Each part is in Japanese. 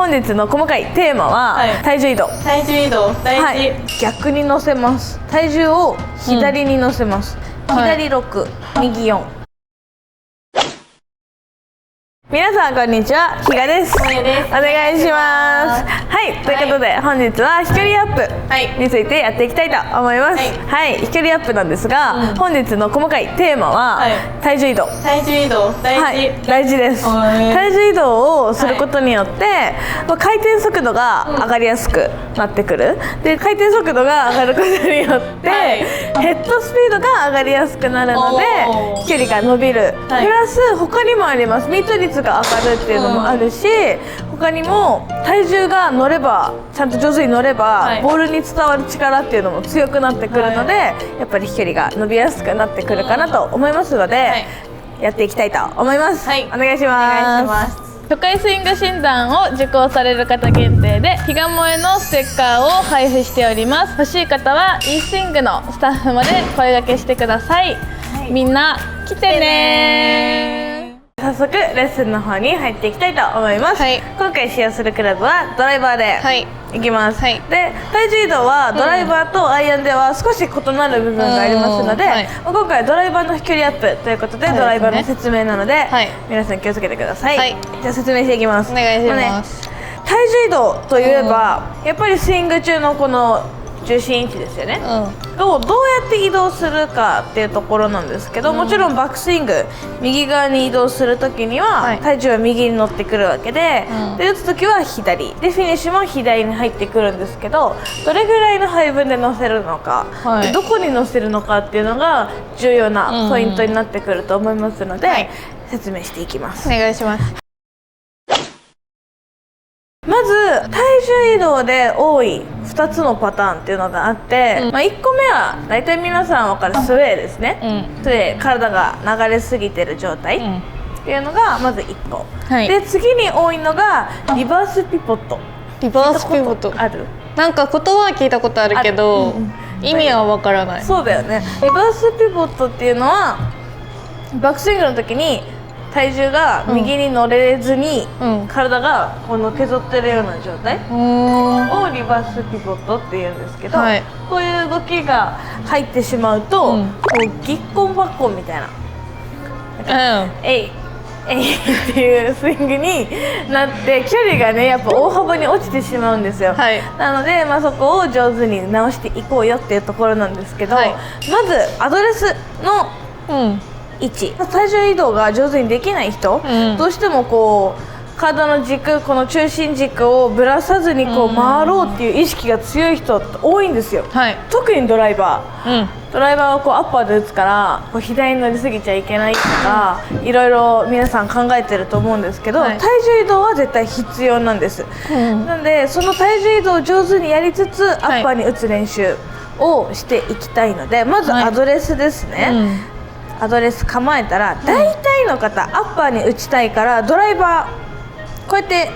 本日の細かいテーマは、体重移動。体重移動大事。逆に乗せます。体重を左に乗せます。左6、右4。皆さんこんにちは、ひがです。お願いします。はい、ということで本日は飛距離アップについてやっていきたいと思います。はい、飛距離アップなんですが、本日の細かいテーマは体重移動。体重移動大事。大事です。体重移動をすることによって回転速度が上がりやすくなってくる。で、回転速度が上がることによってヘッドスピードが上がりやすくなるので距離が伸びる。プラス他にもあります。ミート率が上がるっていうのもあるし、他にも体重が乗れば、ちゃんと上手に乗れば、ボールに伝わる力っていうのも強くなってくるので、やっぱり飛距離が伸びやすくなってくるかなと思いますので、やっていきたいと思います。お願いします。初回スイング診断を受講される方限定で比嘉萌えのステッカーを配布しております。欲しい方は e スイングのスタッフまで声掛けしてください。みんな来てね。早速レッスンの方に入っていきたいと思います。今回使用するクラブはドライバーでいきます。で、体重移動はドライバーとアイアンでは少し異なる部分がありますので、今回はドライバーの飛距離アップということでドライバーの説明なので、皆さん気をつけてください。じゃあ説明していきます。お願いします。体重移動といえばやっぱりスイング中のこの重心位置ですよね、をどうやって移動するかっていうところなんですけど、もちろんバックスイング右側に移動する時には体重は右に乗ってくるわけで、で打つ時は左でフィニッシュも左に入ってくるんですけど、どれぐらいの配分で乗せるのか、どこに乗せるのかっていうのが重要なポイントになってくると思いますので、説明していきます。お願いします。まず体重移動で多い2つのパターンっていうのがあって、1個目は大体皆さん分かるスウェーですね、スウェー、体が流れすぎてる状態っていうのがまず1個、で次に多いのがリバースピボット。リバースピボットある？なんか言葉は聞いたことあるけど意味は分からない。そうだよね。リバースピボットっていうのはバックスイングの時に体重が右に乗れずに、体がこうのけぞってるような状態をリバースピボットっていうんですけど、こういう動きが入ってしまうと、こうぎっこんばっこんみたいな、えいっていうスイングになって距離がねやっぱ大幅に落ちてしまうんですよ、なので、そこを上手に直していこうよっていうところなんですけど、まずアドレスの位置、体重移動が上手にできない人、どうしてもこう体の軸、この中心軸をぶらさずにこう回ろうっていう意識が強い人多いんですよ、特にドライバー、ドライバーはこうアッパーで打つからこう左に乗りすぎちゃいけないとかいろいろ皆さん考えてると思うんですけど、体重移動は絶対必要なんです、なのでその体重移動を上手にやりつつアッパーに打つ練習をしていきたいので、まずアドレスですね、アドレス構えたら大体の方、アッパーに打ちたいからドライバーこうやって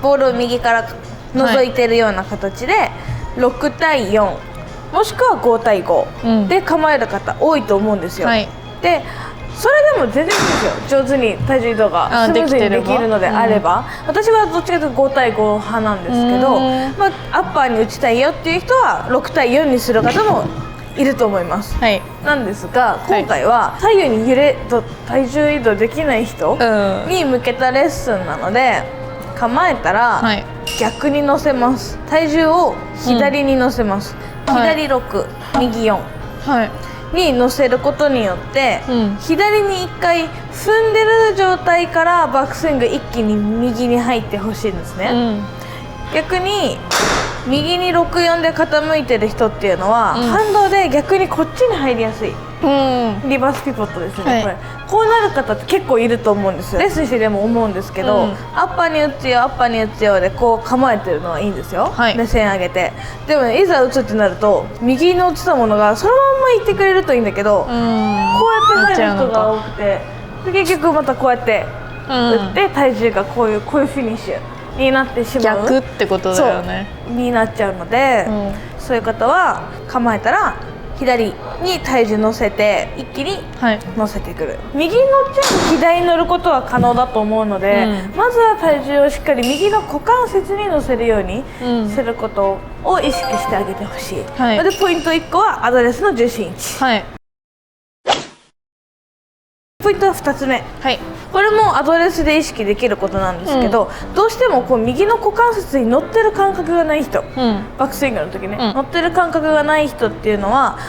ボールを右から覗いてるような形で6対4もしくは5対5で構える方多いと思うんですよ、でそれでも全然いいんですよ。上手に体重移動がスムーズにできるのであれば、私はどっちかというと5対5派なんですけど、アッパーに打ちたいよっていう人は6対4にする方もいると思います、なんですが今回は左右に体重移動できない人に向けたレッスンなので、構えたら逆に乗せます。体重を左に乗せます、左6右4、に乗せることによって、左に1回踏んでる状態からバックスイング一気に右に入ってほしいんですね、逆に右に6-4で傾いてる人っていうのは、反動で逆にこっちに入りやすい、リバースピボットですね、こうなる方って結構いると思うんですよ。レッスンしてでも思うんですけど、アッパーに打つよアッパーに打つよでこう構えてるのはいいんですよ、目線上げて。でもね、いざ打つってなると右に落ちたものがそのまんまいってくれるといいんだけど、こうやって入る人が多くて、結局またこうやって打って体重がこういうフィニッシュになってしまう、逆ってことだよね、になっちゃうので、そういう方は構えたら左に体重乗せて一気に乗せてくる、右に乗っちゃうと左に乗ることは可能だと思うので、まずは体重をしっかり右の股関節に乗せるようにすることを意識してあげてほしい、でポイント1個はアドレスの重心位置、ポイントは2つ目、これもアドレスで意識できることなんですけど、どうしてもこう右の股関節に乗ってる感覚がない人、バックスイングの時ね、乗ってる感覚がない人っていうのは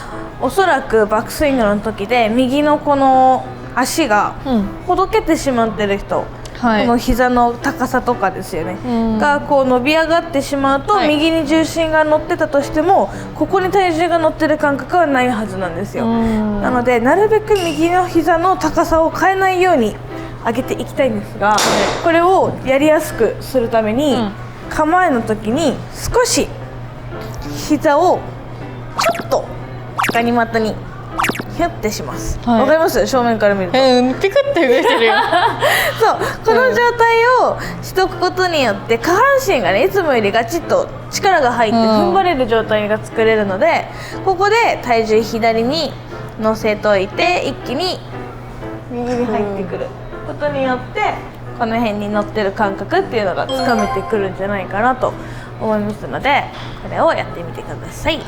おそらくバックスイングの時で右のこの足がほどけてしまってる人、この膝の高さとかですよね、がこう伸び上がってしまうと、右に重心が乗ってたとしてもここに体重が乗ってる感覚はないはずなんですよ。なのでなるべく右の膝の高さを変えないように上げていきたいんですが、これをやりやすくするために、構えの時に少し膝をちょっとガニ股にヒュッてします。わかります？正面から見ると。ピクって動いてるよ。そう、この状態をしとくことによって下半身がね、いつもよりガチッと力が入って踏ん張れる状態が作れるので、ここで体重左に乗せといて一気に右に入ってくることによって、この辺に乗ってる感覚っていうのがつかめてくるんじゃないかなと思いますので、これをやってみてください。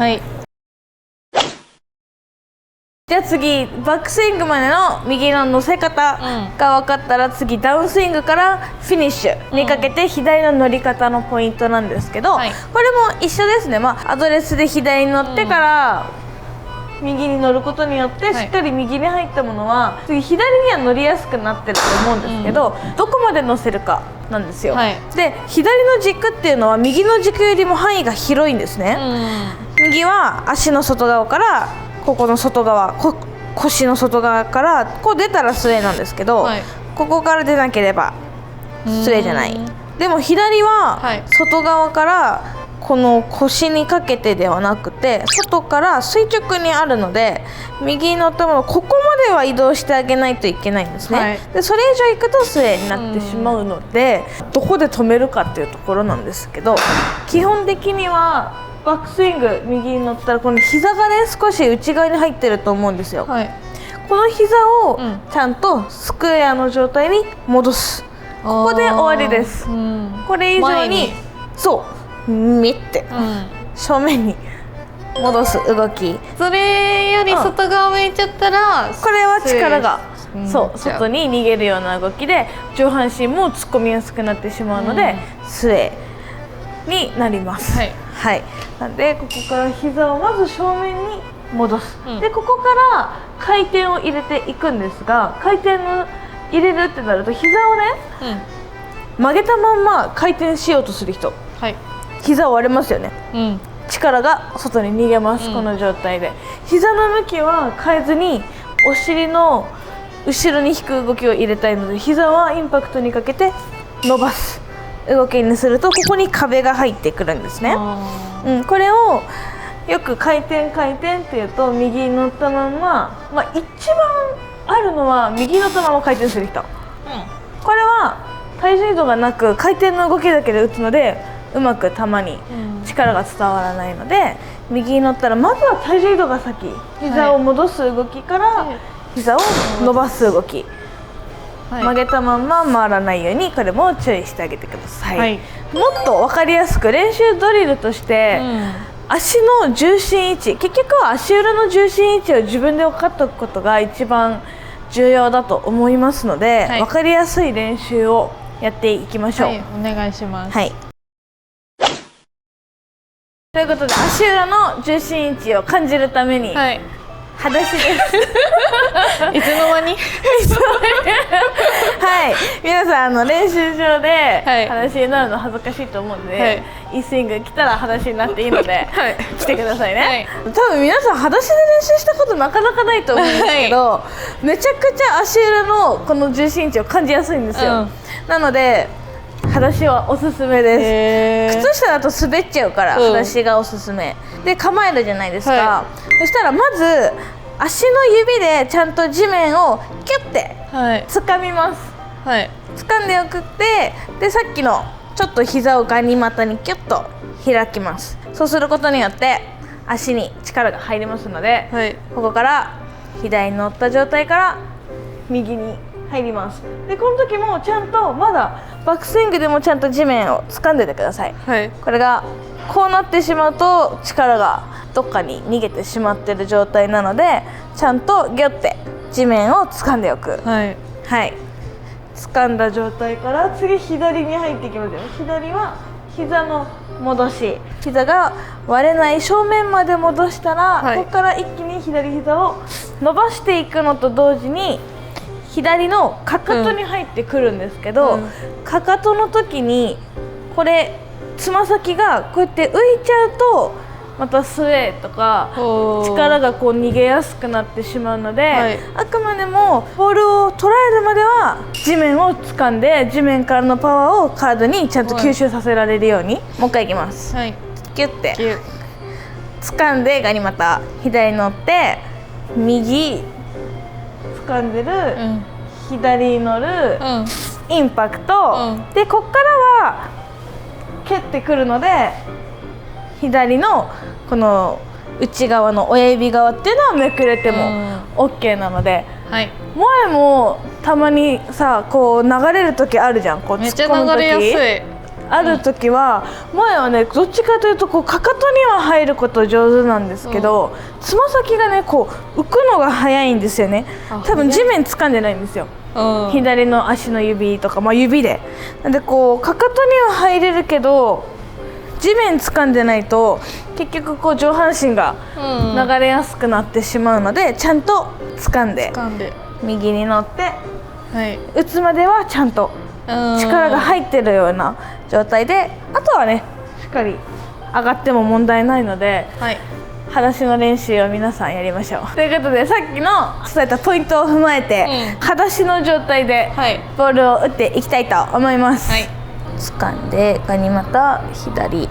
じゃあ次、バックスイングまでの右の乗せ方が分かったら、次ダウンスイングからフィニッシュにかけて左の乗り方のポイントなんですけど、これも一緒ですね。アドレスで左に乗ってから右に乗ることによって、しっかり右に入ったものは次左には乗りやすくなってると思うんですけど、どこまで乗せるかなんですよ。で、左の軸っていうのは右の軸よりも範囲が広いんですね。右は足の外側からここの外側、腰の外側からこう出たらスウェーなんですけど、ここから出なければスウェーじゃない。でも左は外側からこの腰にかけてではなくて、外から垂直にあるので、右に乗ったものここまでは移動してあげないといけないんですね。でそれ以上行くとスウェーになってしまうので、どこで止めるかっていうところなんですけど、基本的にはバックスイング右に乗ったらこの膝がね、少し内側に入ってると思うんですよ。この膝をちゃんとスクエアの状態に戻す。ここで終わりです。これ以上にそうミッて正面に戻す動き。それより外側向いちゃったら、これは力が外に逃げるような動きで上半身も突っ込みやすくなってしまうので、スウェーになります。なんでここから膝をまず正面に戻す、でここから回転を入れていくんですが、回転の入れるってなると膝をね、曲げたまんま回転しようとする人、膝を割れますよね、力が外に逃げます、この状態で膝の向きは変えずにお尻の後ろに引く動きを入れたいので、膝はインパクトにかけて伸ばす動きにすると、ここに壁が入ってくるんですね。これをよく回転っていうと右に乗ったまま、一番あるのは右に乗ったまま回転する人、これは体重移動がなく回転の動きだけで打つので、うまく球に力が伝わらないので、右に乗ったらまずは体重移動が先、膝を戻す動きから膝を伸ばす動き、曲げたまんま回らないように、これも注意してあげてください。もっと分かりやすく練習ドリルとして、足の重心位置、結局は足裏の重心位置を自分で分かっておくことが一番重要だと思いますので、分かりやすい練習をやっていきましょう。お願いします。ということで、足裏の重心位置を感じるために、裸足です。いつの間に皆さん練習場で裸足になるの恥ずかしいと思うので、いいスイング来たら裸足になっていいので、来てくださいね。多分皆さん裸足で練習したことなかなかないと思うんですけど、めちゃくちゃ足裏のこの重心位置を感じやすいんですよ。なので裸足はおすすめです。靴下だと滑っちゃうから裸足がおすすめで、構えるじゃないですか。そしたらまず足の指でちゃんと地面をキュッて掴みます。掴んでおくって、でさっきのちょっと膝をガニ股にキュッと開きます。そうすることによって足に力が入りますので、はい、ここから左に乗った状態から右に入ります。でこの時もちゃんとまだバックスイングでもちゃんと地面を掴んでてください、はい、これがこうなってしまうと力がどっかに逃げてしまってる状態なので、ちゃんとギュッて地面を掴んでおく。はい、はい、掴んだ状態から次左に入っていきますよ。左は膝の戻し、膝が割れない正面まで戻したら、はい、ここから一気に左膝を伸ばしていくのと同時に左のかかとに入ってくるんですけど、かかとの時にこれつま先がこうやって浮いちゃうとまたスウェーとか力がこう逃げやすくなってしまうので、はい、あくまでもボールを捉えるまでは地面を掴んで地面からのパワーを体にちゃんと吸収させられるように、はい、もう一回いきます、はい、ギュッて掴んでガニ股左に乗って右掴んでる、左に乗る、インパクト、でこっからは蹴ってくるので左のこの内側の親指側っていうのはめくれても OK なので、はい、前もたまにさこう流れる時あるじゃん、こうめっちゃ流れやすいある時は、前はねどっちかというとこうかかとには入ること上手なんですけど、つま先がねこう浮くのが早いんですよね。多分地面掴んでないんですよ、左の足の指とか、指で。なんでこうかかとには入れるけど地面掴んでないと結局こう上半身が流れやすくなってしまうので、ちゃんと掴んで右に乗って、はい、打つまではちゃんと力が入ってるような状態で、あとはねしっかり上がっても問題ないので、はい、裸足の練習を皆さんやりましょう。ということでさっきの伝えたポイントを踏まえて、裸足の状態でボールを打っていきたいと思います、はい、掴んでガニ股左、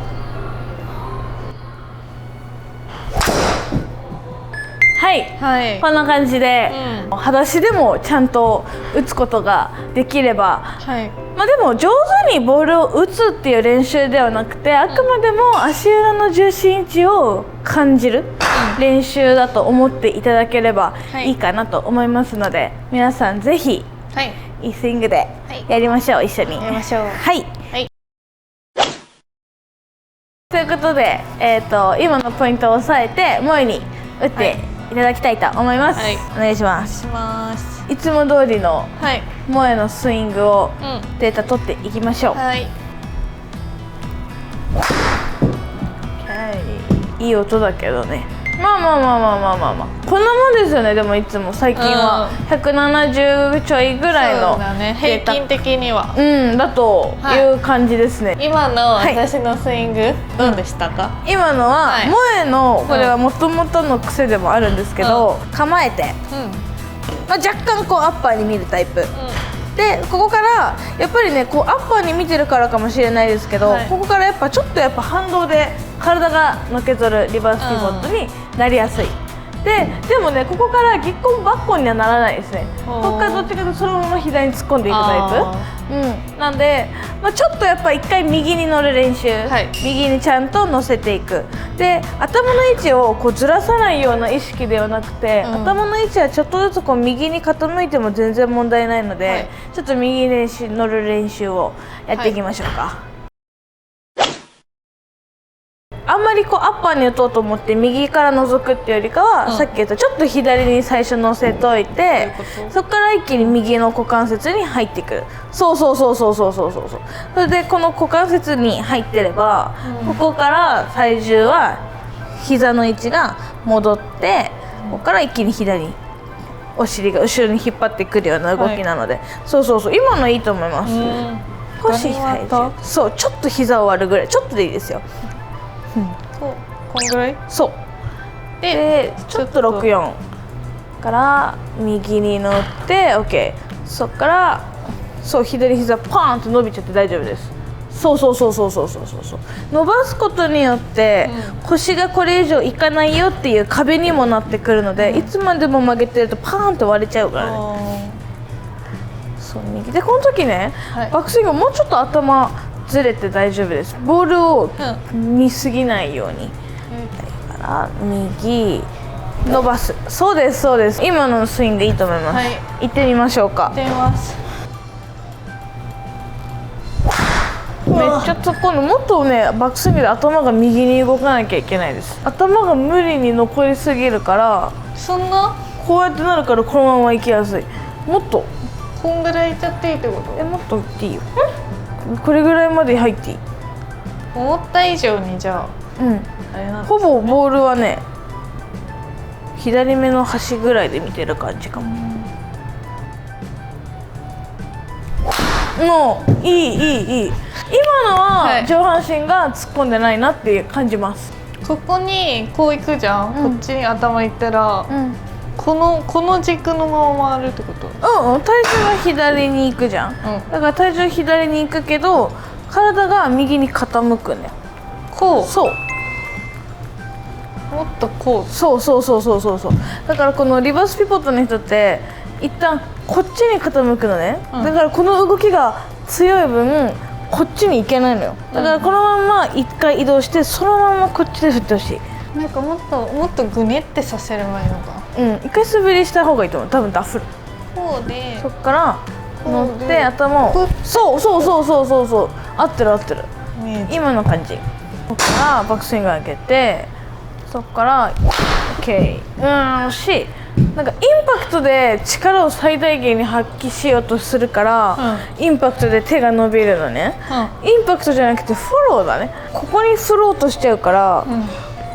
はい、はい、こんな感じで、裸足でもちゃんと打つことができれば、はい、でも上手にボールを打つっていう練習ではなくて、あくまでも足裏の重心位置を感じる練習だと思っていただければいいかなと思いますので、皆さんぜひ、はい、いいスイングでやりましょう、一緒にやりましょう。はい、はい、ということで、今のポイントを押さえて萌えに打っていただきたいと思います、はい、お願いします。いつも通りの萌えのスイングをデータ取っていきましょう。はい、いい音だけどね。まあこんなもんですよね。でもいつも最近は170ちょいぐらいの、そうだね、平均的にはだという感じですね、はい、今の私のスイング、どうでしたか？今のは、はい、萌えのこれはもともとの癖でもあるんですけど、構えて、若干こうアッパーに見るタイプ、でここからやっぱりねこうアッパーに見てるからかもしれないですけど、はい、ここからやっぱちょっと反動で体がのけぞるリバースピボットになりやすい。でもねここからぎっこんばっこんにはならないですね。ここからどっちかというとそのまま左に突っ込んでいくタイプ、なんで、ちょっとやっぱ一回右に乗る練習、はい、右にちゃんと乗せていく。で頭の位置をこうずらさないような意識ではなくて、頭の位置はちょっとずつこう右に傾いても全然問題ないので、はい、ちょっと右に乗る練習をやっていきましょうか。はい、あんまりこうアッパーに打とうと思って右から覗くっていうよりかは、さっき言ったちょっと左に最初乗せといて、そこから一気に右の股関節に入ってくる。そうそれでこの股関節に入ってれば、ここから体重は膝の位置が戻って、ここから一気に左にお尻が後ろに引っ張ってくるような動きなので、はい、そう今のいいと思います。少し体重、そうちょっと膝を割るぐらい、ちょっとでいいですよ。こんぐらい？そうでちょっと64から右に乗って OK。 そっから左膝パーンと伸びちゃって大丈夫です。そう伸ばすことによって、腰がこれ以上いかないよっていう壁にもなってくるので、いつまでも曲げてるとパーンと割れちゃうからね。そう右でこの時ね、バックスイングもうちょっと頭ずれて大丈夫です。ボールを見すぎないように、だか右伸ばす。そうですそうです。今のスイングいいと思います。行ってみましょうか。行ってみます。めっちゃ突っ込んで、もっとねバックスイングで頭が右に動かなきゃいけないです。頭が無理に残りすぎるから、そんなこうやってなるからこのまま行きやすい。もっとこんぐらいいっちゃっていいってこと？もっと行っていいよ。これぐらいまで入っていい。思った以上にじゃあ、あれなんですね。ほぼボールはね左目の端ぐらいで見てる感じかも。もういい。今のは上半身が突っ込んでないなって感じます。ここにこう行くじゃん、こっちに頭行ったら、この軸のまま回るってこと？体重は左に行くじゃん、だから体重左に行くけど体が右に傾くね。こう？そう、もっとこう？そうだからこのリバースピボットの人って一旦こっちに傾くのね、だからこの動きが強い分こっちに行けないのよ。だからこのまま一回移動してそのままこっちで振ってほしい。なんかもっとグネってさせればいいのか。一回素振りした方がいいと思う。多分ダフル。こうでそっから乗って頭をそう合ってる今の感じ。そっからバックスイング上げて、そっから OK。惜しい。なんかインパクトで力を最大限に発揮しようとするから、インパクトで手が伸びるのね、インパクトじゃなくてフローだね。ここに振ろうとしちゃうから、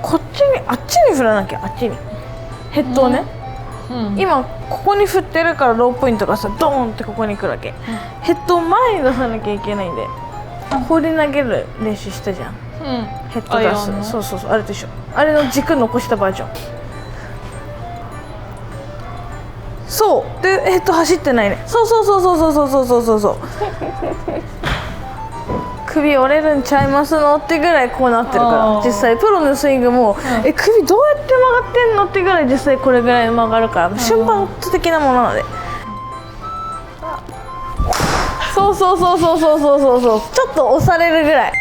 こっちにあっちに振らなきゃ。あっちにヘッドをね、今ここに振ってるからローポイントがさドーンってここに来るわけ、ヘッドを前に出さなきゃいけないんで、放り投げる練習したじゃん、ヘッド出す。そうあれと一緒。あれの軸残したバージョン。そうでヘッド走ってないね。そう首折れるんちゃいますのってぐらいこうなってるから、実際プロのスイングも首どうやって曲がってんのってぐらい実際これぐらい曲がるから、瞬発的なものなので。そうちょっと押されるぐらい。い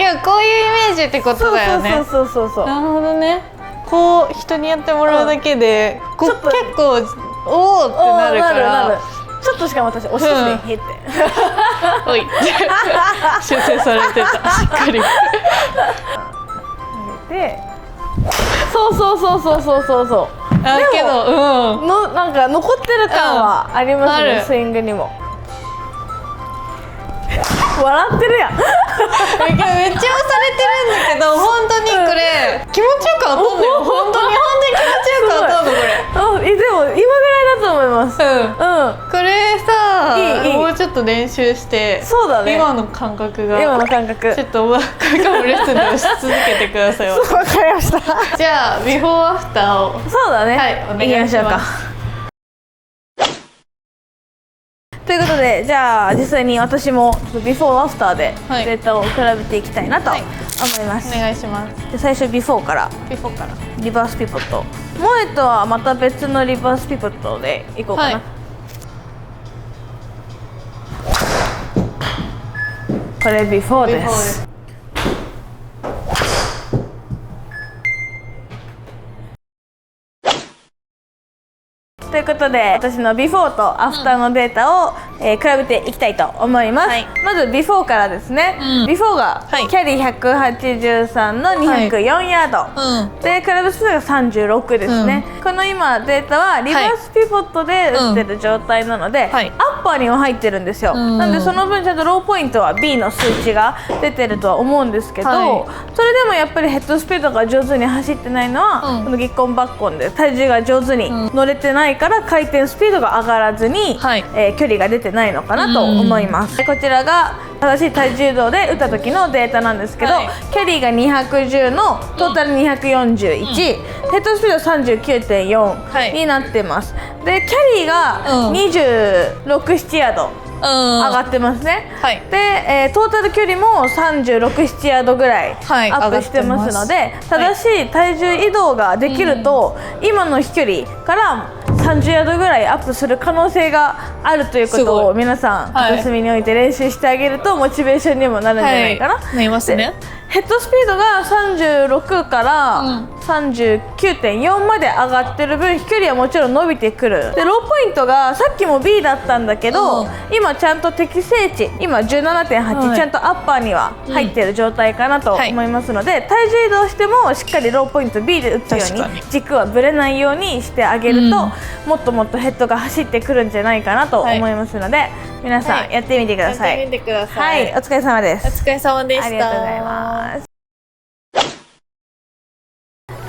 や、こういうイメージってことだよね。そうなるほどね。こう人にやってもらうだけで、結構おおってなるから。ちょっとしかも私押しすぎへっておい修正されてた。しっかりで、そうだけど、なんか残ってる感はありますね、スイングにも。笑ってるやん。めっちゃ押されてるんだけど、本当にこれ気持ちよく当たんのよ。本当に気持ちよく当たんのこれ。でも今ぐらいだと思います。これさ、もうちょっと練習して。そうだね。今の感覚ちょっとこれからもレッスンでし続けてください。わかりました。じゃあビフォーアフターを。そうだね。はい、お願いします。ということで、じゃあ実際に私もビフォーアフターでデータを比べていきたいなと思います。お願いします。で、最初ビフォーからリバースピボット。モエとはまた別のリバースピボットでいこうかな。これビフォーです。ということで、私のビフォーとアフターのデータを、比べていきたいと思います。まずビフォーからですね。ビフォーがキャリー183の204ヤード、でクラブスピードが36ですね。この今データはリバースピボットで打ってる状態なので、アッパーには入ってるんですよ。なのでその分ちゃんとローポイントは B の数値が出てるとは思うんですけど、それでもやっぱりヘッドスピードが上手に走ってないのは、このギッコンバッコンで体重が上手に乗れてないから回転スピードが上がらずに、距離が出てないのかなと思います。こちらが正しい体重移動で打った時のデータなんですけど、キャリーが210のトータル241、ヘッドスピード 39.4 になってます。でキャリーが26、7ヤード上がってますね。で、トータル距離も36、7ヤードぐらいアップしてますので、正しい体重移動ができると、今の飛距離から30ヤードぐらいアップする可能性があるということを皆さん片隅に置いて練習してあげるとモチベーションにもなるんじゃないかな。なりますね。ヘッドスピードが36から39.4まで上がってる分飛距離はもちろん伸びてくる。でローポイントがさっきも B だったんだけど、今ちゃんと適正値今 17.8、ちゃんとアッパーには入ってる状態かなと思いますので、体重移動してもしっかりローポイント B で打つように軸はぶれないようにしてあげると、もっともっとヘッドが走ってくるんじゃないかなと思いますので、皆さんやってみてください。やってみてくださはいい、お疲れ様です。お疲れ様でした。ありがとうございます。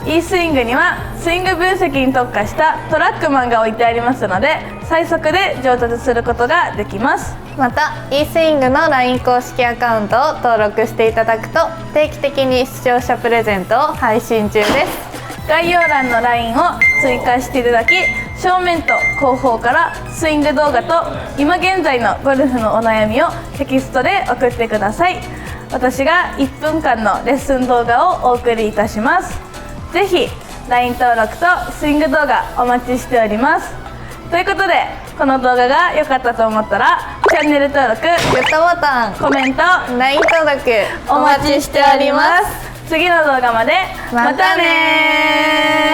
e スイングにはスイング分析に特化したトラックマンが置いてありますので、最速で上達することができます。また e スイングの LINE 公式アカウントを登録していただくと定期的に視聴者プレゼントを配信中です。概要欄の LINE を追加していただき、正面と後方からスイング動画と今現在のゴルフのお悩みをテキストで送ってください。私が1分間のレッスン動画をお送りいたします。ぜひ LINE 登録とスイング動画お待ちしております。ということで、この動画が良かったと思ったらチャンネル登録、グッドボタン、コメント、 LINE 登録お待ちしております。次の動画までまたねー。